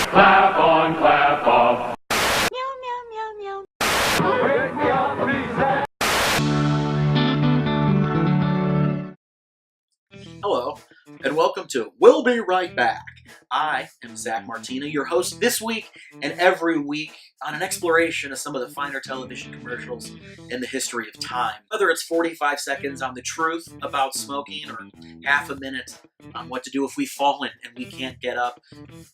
Clap on, clap off. Meow, meow, meow, meow. Hello, and welcome to We'll Be Right Back. I am Martina, your host this week and every week on an exploration of some of the finer television commercials in the history of time. Whether it's 45 seconds on the truth about smoking or half a minute on what to do if we've fallen and we can't get up.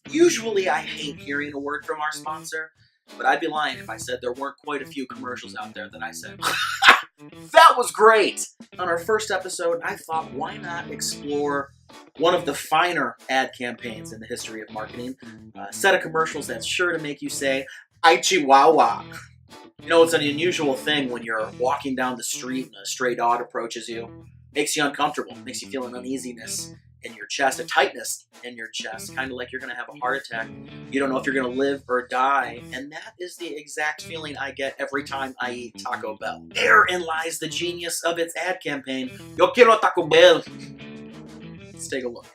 Usually I hate hearing a word from our sponsor, but I'd be lying if I said there weren't quite a few commercials out there that I said, that was great! On our first episode, I thought, why not explore one of the finer ad campaigns in the history of marketing? A set of commercials that's sure to make you say, "Ay Chihuahua." You know, it's an unusual thing when you're walking down the street and a stray dog approaches you. Makes you uncomfortable, makes you feel an uneasiness in your chest, a tightness in your chest, kind of like you're going to have a heart attack. You don't know if you're going to live or die, and that is the exact feeling I get every time I eat Taco Bell. Therein lies the genius of its ad campaign, Yo Quiero Taco Bell. Let's take a look.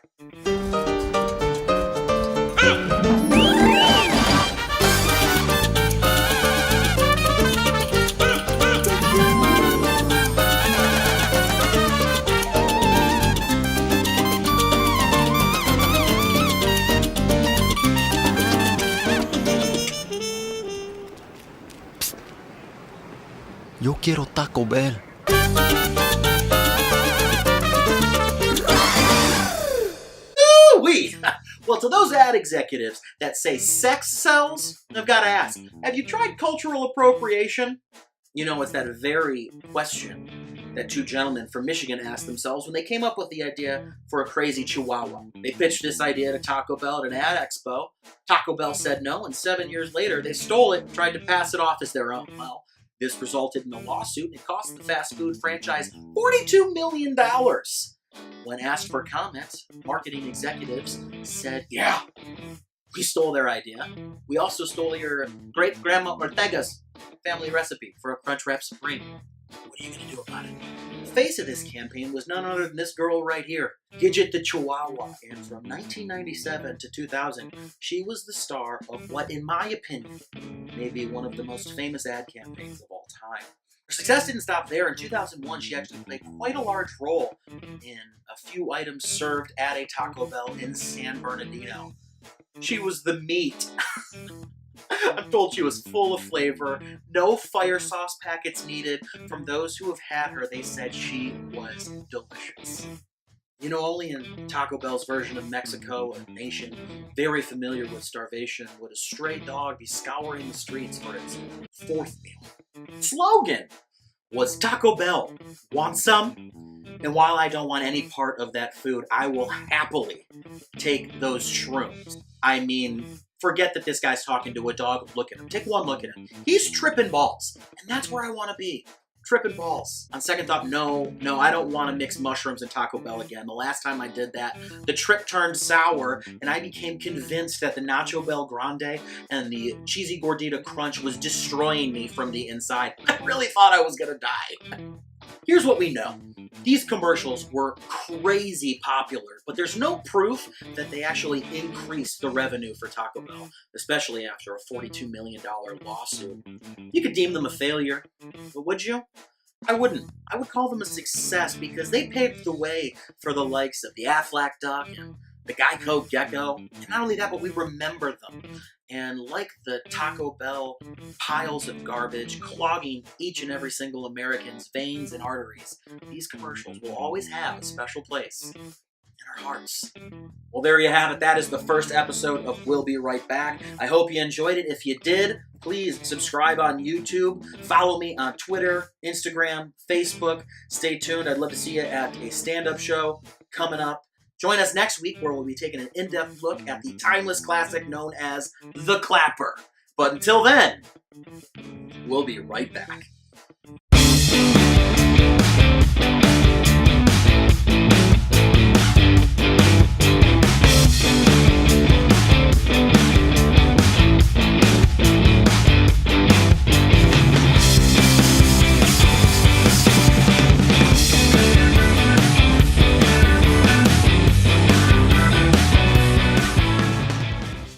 Yo quiero Taco Bell. Ooh-wee! Well, to those ad executives that say sex sells, I've got to ask, have you tried cultural appropriation? You know, it's that very question that two gentlemen from Michigan asked themselves when they came up with the idea for a crazy chihuahua. They pitched this idea to Taco Bell at an ad expo. Taco Bell said no, and 7 years later, they stole it and tried to pass it off as their own. Well, this resulted in a lawsuit, and it cost the fast food franchise $42 million. When asked for comments, marketing executives said, yeah, we stole their idea. We also stole your great-grandma Ortega's family recipe for a Crunchwrap Supreme. What are you going to do about it? The face of this campaign was none other than this girl right here, Gidget the Chihuahua. And from 1997 to 2000, she was the star of what, in my opinion, may be one of the most famous ad campaigns of all time. Her success didn't stop there. In 2001, she actually played quite a large role in a few items served at a Taco Bell in San Bernardino. She was the meat. I'm told she was full of flavor, no fire sauce packets needed. From those who have had her, they said she was delicious. You know, only in Taco Bell's version of Mexico, a nation very familiar with starvation, would a stray dog be scouring the streets for its fourth meal. Slogan was Taco Bell, want some? And while I don't want any part of that food, I will happily take those shrooms. I mean, forget that this guy's talking to a dog. Look at him. Take one look at him. He's tripping balls. And that's where I want to be. Tripping balls. On second thought, no, I don't want to mix mushrooms and Taco Bell again. The last time I did that, the trip turned sour, and I became convinced that the Nacho Bell Grande and the Cheesy Gordita Crunch was destroying me from the inside. I really thought I was going to die. Here's what we know. These commercials were crazy popular, but there's no proof that they actually increased the revenue for Taco Bell, especially after a $42 million lawsuit. You could deem them a failure, but would you? I wouldn't. I would call them a success because they paved the way for the likes of the Aflac Duck and the Geico Gecko. And not only that, but we remember them. And like the Taco Bell piles of garbage clogging each and every single American's veins and arteries, these commercials will always have a special place in our hearts. Well, there you have it. That is the first episode of We'll Be Right Back. I hope you enjoyed it. If you did, please subscribe on YouTube. Follow me on Twitter, Instagram, Facebook. Stay tuned. I'd love to see you at a stand-up show coming up. Join us next week where we'll be taking an in-depth look at the timeless classic known as The Clapper. But until then, we'll be right back.